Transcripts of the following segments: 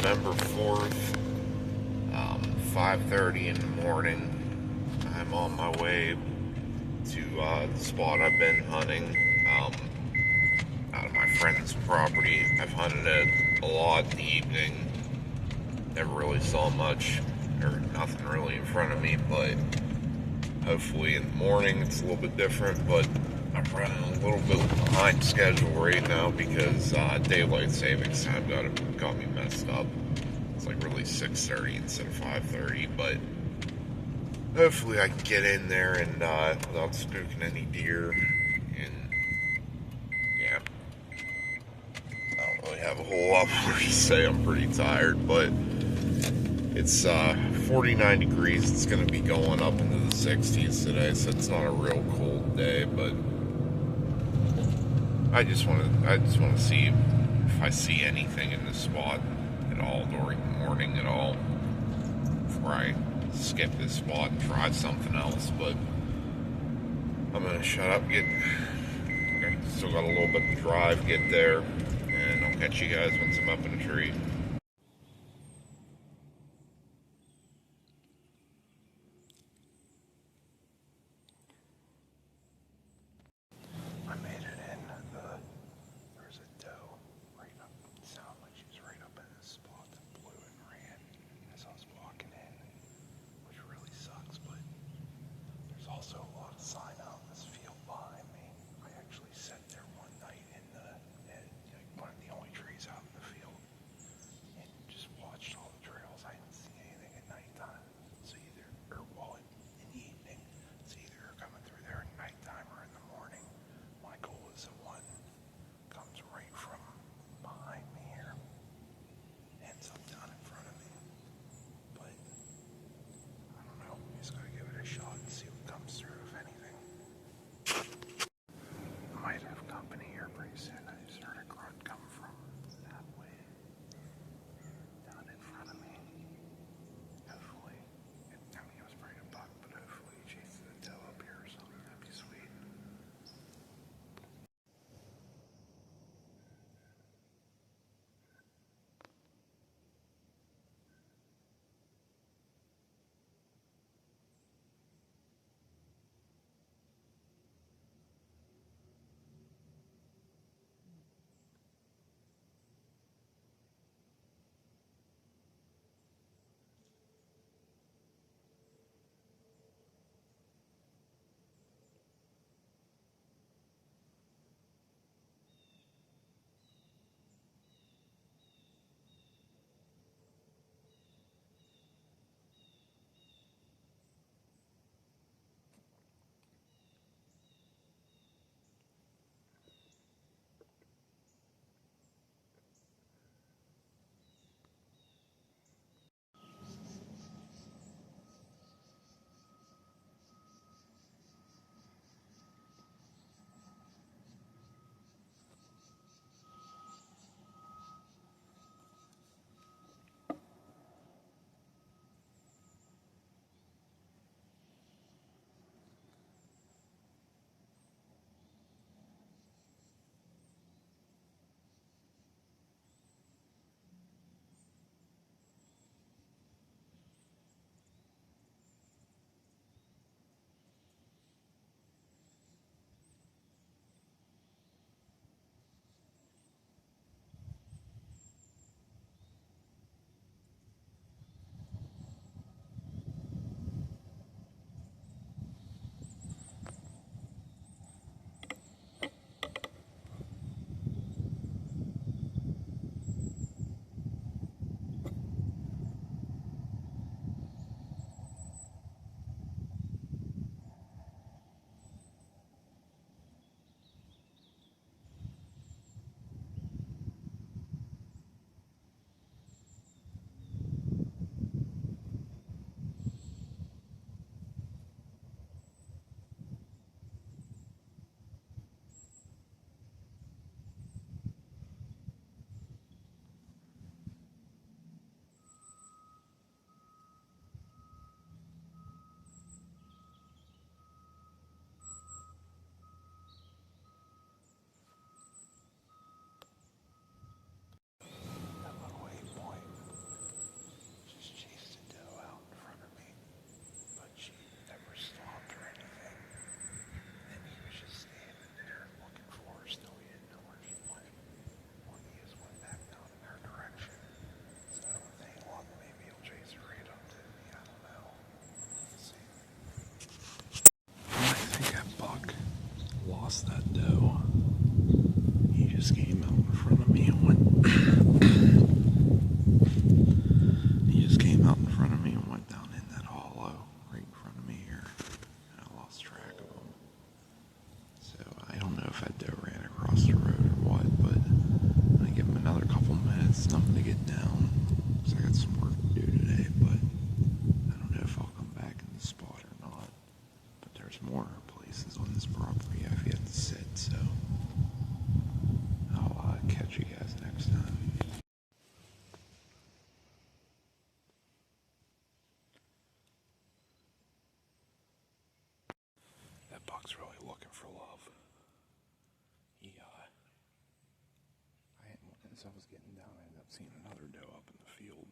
November 4th, 5:30 in the morning. I'm on my way to the spot I've been hunting out of my friend's property. I've hunted it a lot in the evening. Never really saw much or nothing really in front of me, but hopefully in the morning it's a little bit different. But I'm running a little bit behind schedule right now because daylight savings time got me messed up. It's like really 6:30 instead of 5:30, but hopefully I can get in there and without spooking any deer. And yeah, I don't really have a whole lot more to say. I'm pretty tired, but it's 49 degrees. It's going to be going up into the 60s today, so it's not a real cold day. But I just want to see if I see anything in this spot at all during the morning at all before I skip this spot and try something else. But I'm gonna shut up. Still got a little bit to drive. Get there, and I'll catch you guys once I'm up in a tree. I made it in. There's a doe right up. It sounded like she was right up in this spot that blew and ran as I was walking in, which really sucks. But there's also a lot of sign out in this field behind me. I actually sat there one night in one of the only trees out in the field. time to get down because I got some work to do today, but I don't know if I'll come back in the spot or not. But there's more places on this property I've yet to sit, so I'll catch you guys next time. That buck's really looking for love. As I was getting down, I ended up seeing another doe up in the field,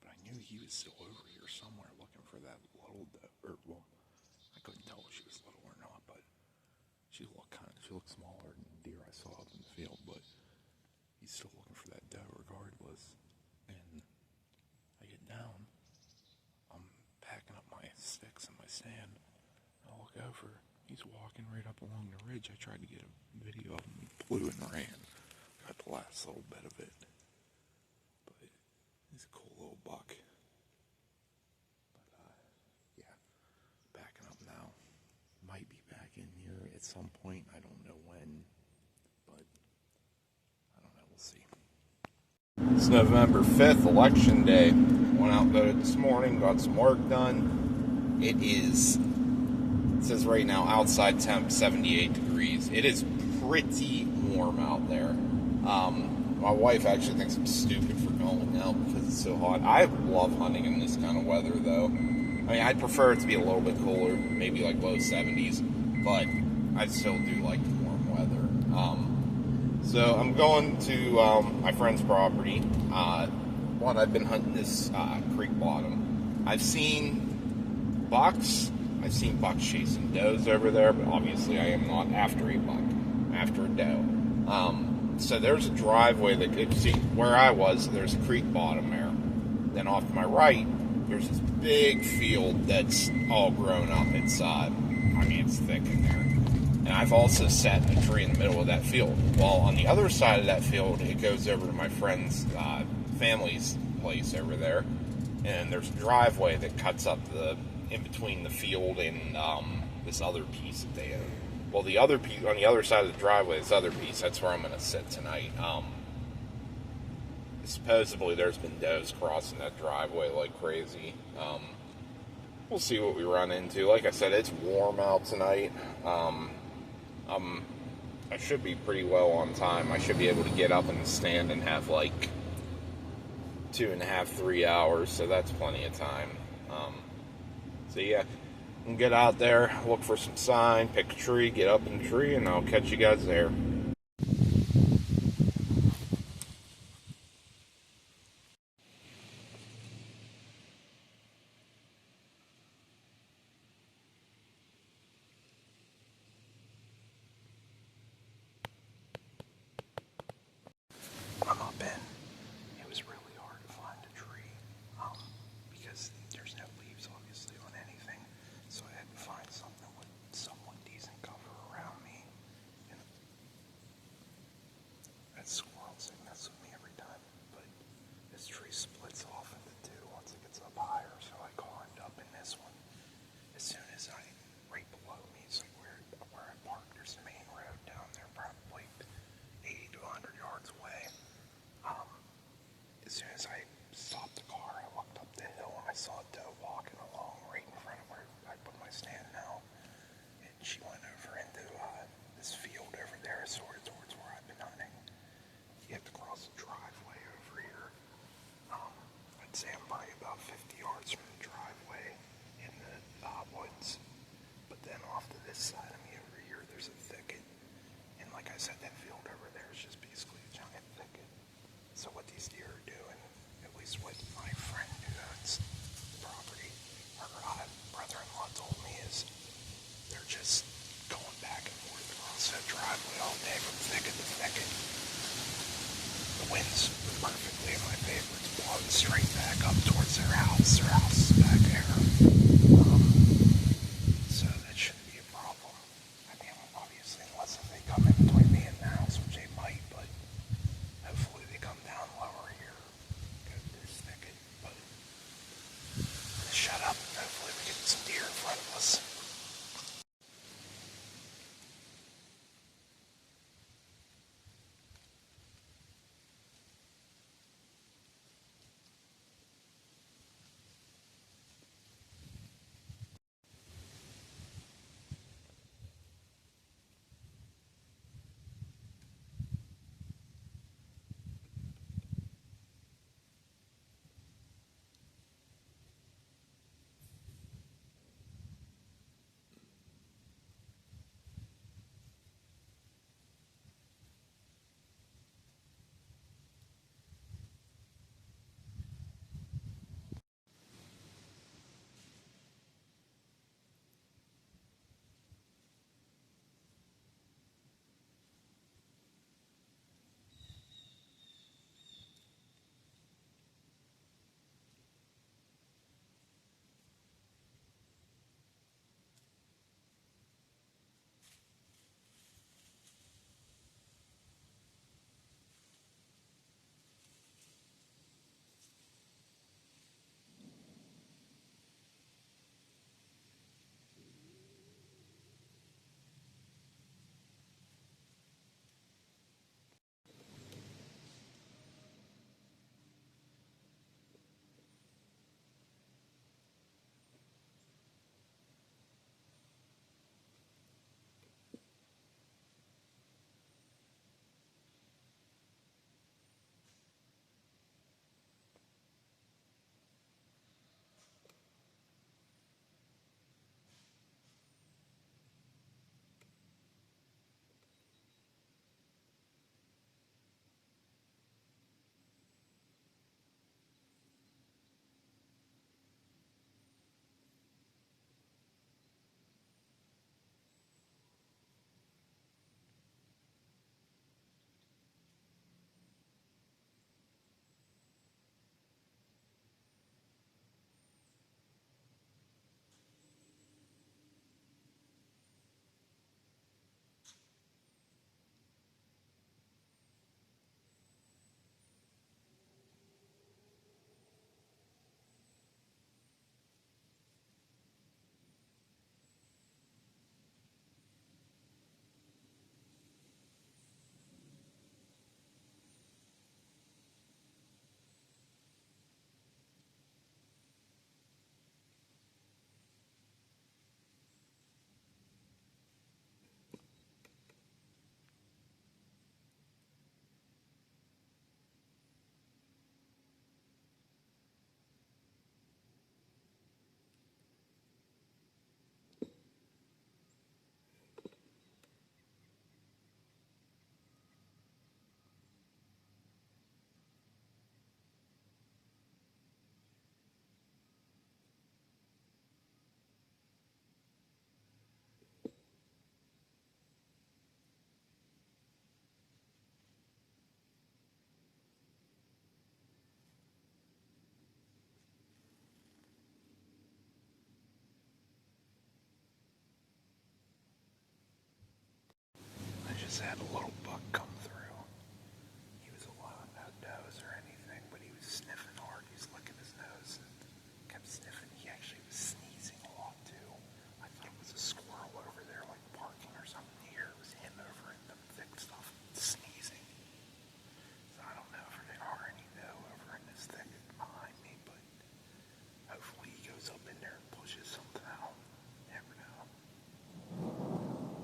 but I knew he was still over here somewhere looking for that little doe, well, I couldn't tell if she was little or not, but she looked smaller than the deer I saw up in the field, but he's still looking for that doe regardless. And I get down, I'm packing up my sticks and my stand, I look over, he's walking right up along the ridge. I tried to get a video of him, he blew and ran. Got the last little bit of it, but he's a cool little buck. But yeah, backing up now. Might be back in here at some point. I don't know when, but I don't know. We'll see. It's November 5th, election day. Went out there this morning, got some work done. It says right now outside temp 78 degrees. It is pretty warm out there. My wife actually thinks I'm stupid for going out because it's so hot. I love hunting in this kind of weather, though. I mean, I'd prefer it to be a little bit cooler, maybe like low 70s, but I still do like the warm weather. So I'm going to my friend's property. I've been hunting this creek bottom. I've seen bucks. I've seen bucks chasing does over there, but obviously I am not after a buck. I'm after a doe. So there's a driveway that could see where I was. There's a creek bottom there. Then off to my right, there's this big field that's all grown up. It's thick in there. And I've also sat in a tree in the middle of that field. Well, on the other side of that field, it goes over to my friend's family's place over there. And there's a driveway that cuts up in between the field and this other piece that they own. Well, the other piece, on the other side of the driveway, this other piece, that's where I'm going to sit tonight. Supposedly there's been does crossing that driveway like crazy. We'll see what we run into. Like I said, it's warm out tonight. I should be pretty well on time. I should be able to get up in the stand and have like 2.5, 3 hours, so that's plenty of time. So yeah. Get out there, look for some sign, pick a tree, get up in the tree, and I'll catch you guys there. I'm up in. It was really hard to find a tree because there's no leaves obviously on anything, so I had to find something with somewhat decent cover around me. And that squirrels, they mess with me every time, but this tree splits off into two once it gets up higher, so I climbed up in this one. As soon as right below me, it's like where I parked, there's the main road down there, probably 80 to 100 yards away. As soon as I stopped the car, I looked up the hill and I saw a doe walking along right in front of where I put my stand now. And she went over into this field over there, sort of towards where I've been hunting. You have to cross the driveway over here. I'd say I'm probably about 50 yards from the driveway in the woods. But then off to this side of me over here, there's a thicket. And like I said, that field over there is just basically a giant thicket. So what these deer are doing, at least what my friend who owns the property, her brother-in-law told me, is they're just going back and forth across that driveway all day from thicket to thicket. The wind's perfectly in my favor. It's blowing straight back up towards their house. Their house is back there. So that shouldn't be a problem. I mean, obviously, unless if they come in between me and the house, which they might, but hopefully they come down lower here, go to this thicket, but shut up and hopefully we get some deer in front of us. just had a little bug come through. He was alone, no nose or anything, but he was sniffing hard. He was licking his nose and kept sniffing. He actually was sneezing a lot too. I thought it was a squirrel over there, like barking or something here. It was him over in the thick stuff sneezing. So I don't know if there are any though over in this thicket behind me, but hopefully he goes up in there and pushes something out. Never know.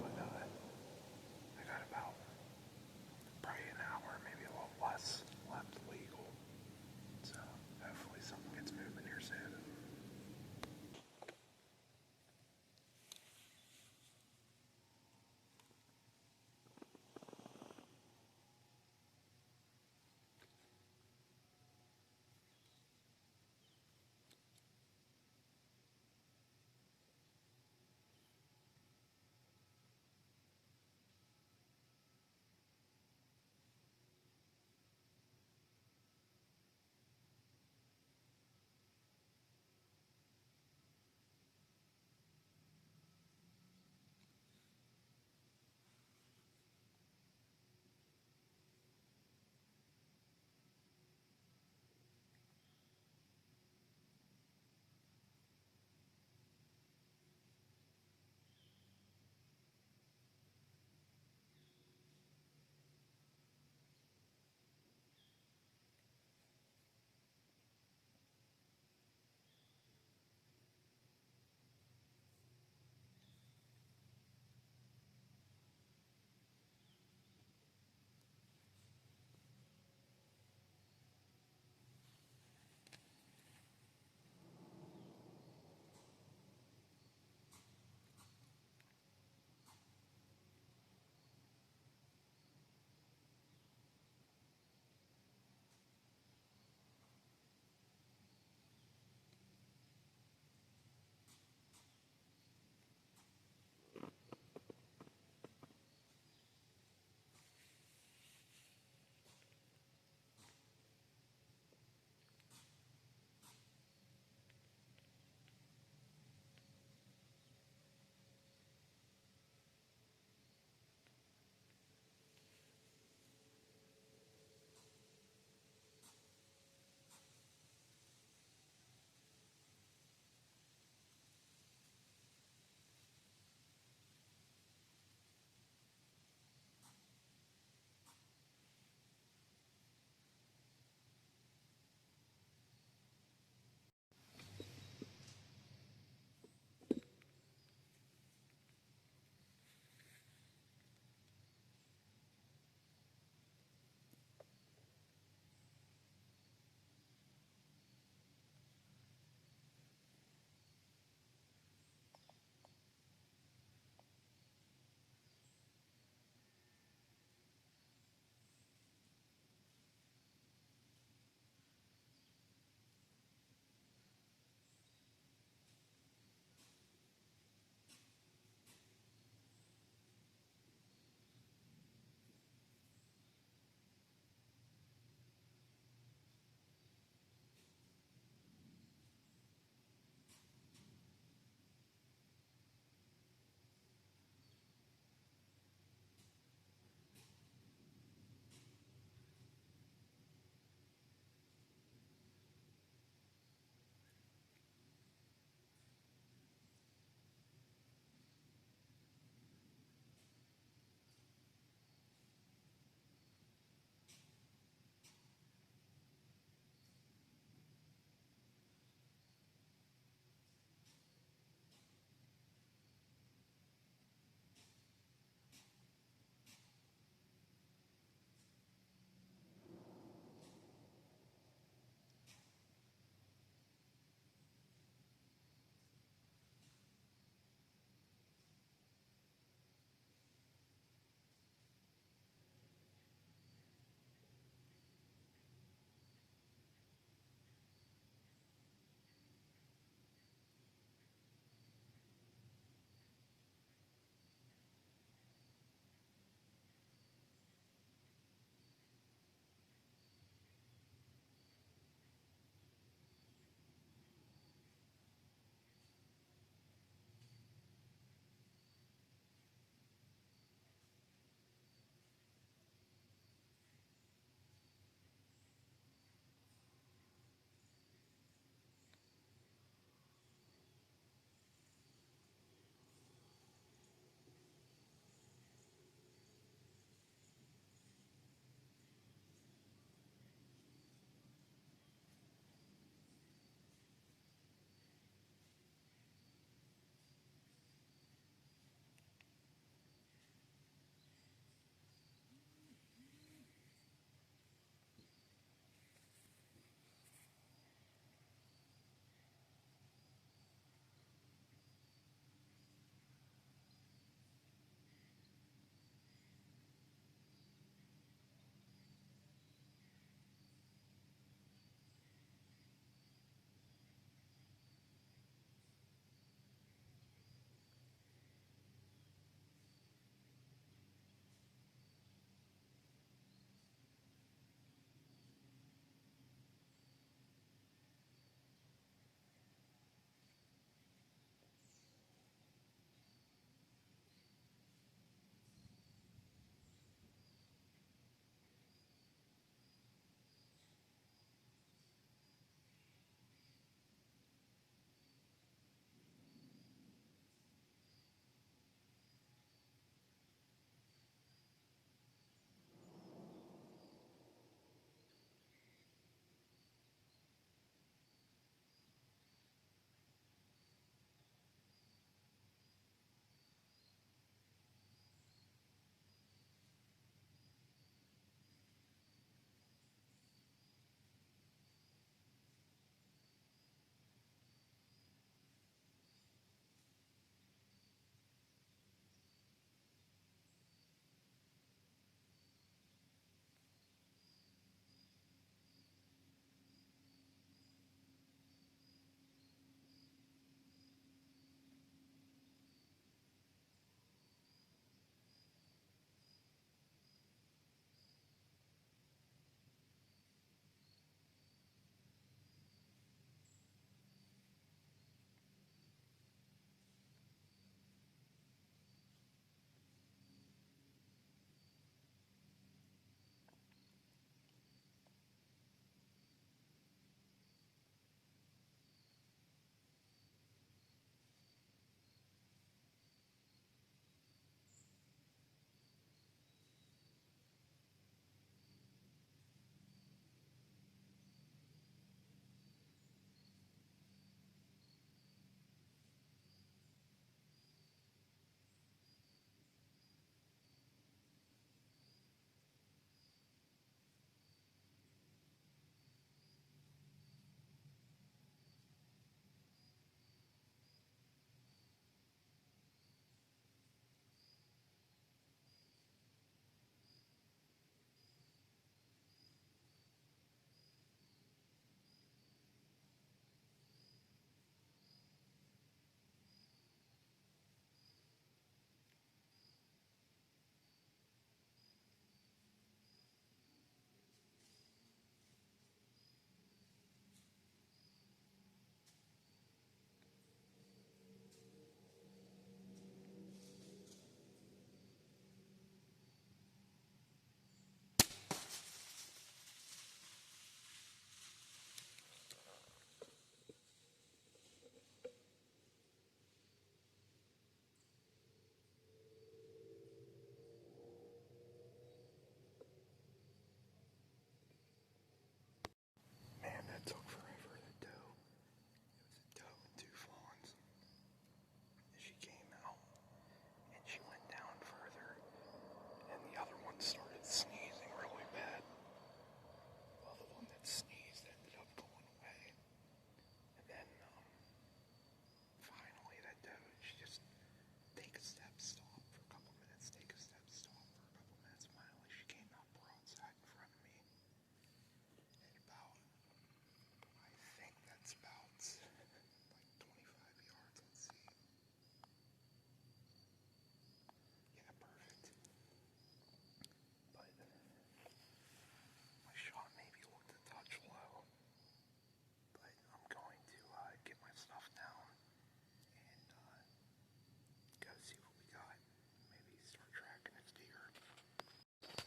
But I got about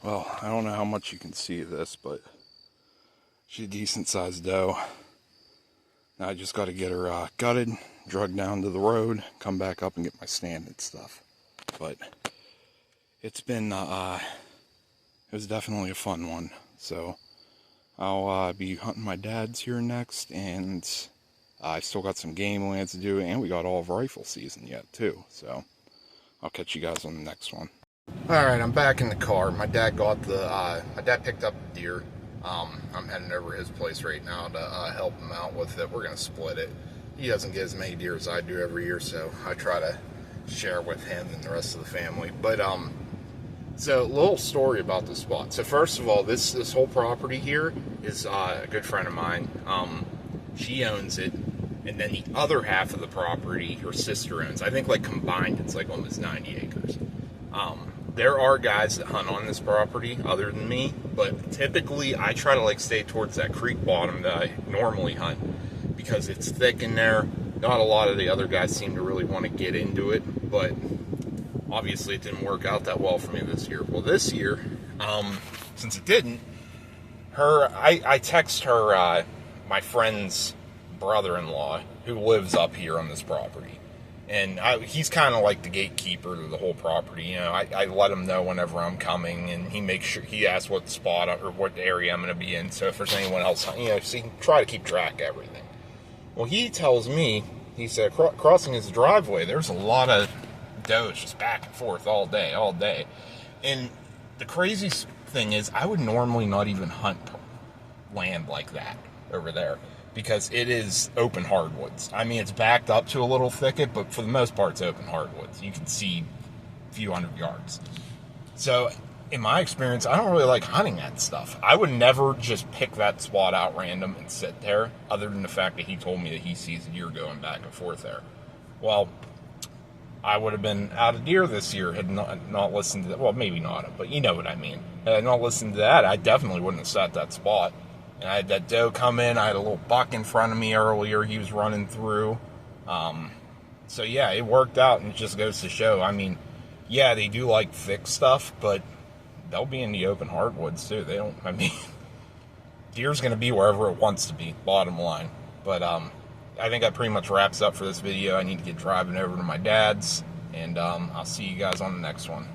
Well, I don't know how much you can see of this, but she's a decent sized doe. Now I just got to get her gutted, drugged down to the road, come back up and get my standard stuff. But it's been, it was definitely a fun one. So I'll be hunting my dad's here next, and I still got some game lands to do, and we got all of rifle season yet too. So I'll catch you guys on the next one. Alright, I'm back in the car. My dad got my dad picked up the deer. I'm heading over to his place right now to help him out with it. We're going to split it. He doesn't get as many deer as I do every year, so I try to share with him and the rest of the family. But, so a little story about the spot. So first of all, this whole property here is a good friend of mine. She owns it, and then the other half of the property her sister owns. I think like combined it's like almost 90 acres. There are guys that hunt on this property other than me, but typically I try to like stay towards that creek bottom that I normally hunt because it's thick in there. Not a lot of the other guys seem to really want to get into it, but obviously it didn't work out that well for me this year. Well, this year, since it didn't, I text her, my friend's brother-in-law who lives up here on this property. And he's kind of like the gatekeeper to the whole property. You know, I let him know whenever I'm coming, and he makes sure, he asks what spot or what area I'm going to be in. So if there's anyone else, you know, so he can try to keep track of everything. Well, he tells me, he said, crossing his driveway, there's a lot of does just back and forth all day. And the craziest thing is, I would normally not even hunt land like that over there, because it is open hardwoods. I mean, it's backed up to a little thicket, but for the most part, it's open hardwoods. You can see a few hundred yards. So, in my experience, I don't really like hunting that stuff. I would never just pick that spot out random and sit there, other than the fact that he told me that he sees deer going back and forth there. Well, I would have been out of deer this year had not listened to that. Well, maybe not, but you know what I mean. Had I not listened to that, I definitely wouldn't have set that spot. And I had that doe come in. I had a little buck in front of me earlier. He was running through. So, yeah, it worked out, and it just goes to show. I mean, yeah, they do like thick stuff, but they'll be in the open hardwoods, too. They don't, I mean, deer's going to be wherever it wants to be, bottom line. But I think that pretty much wraps up for this video. I need to get driving over to my dad's, and I'll see you guys on the next one.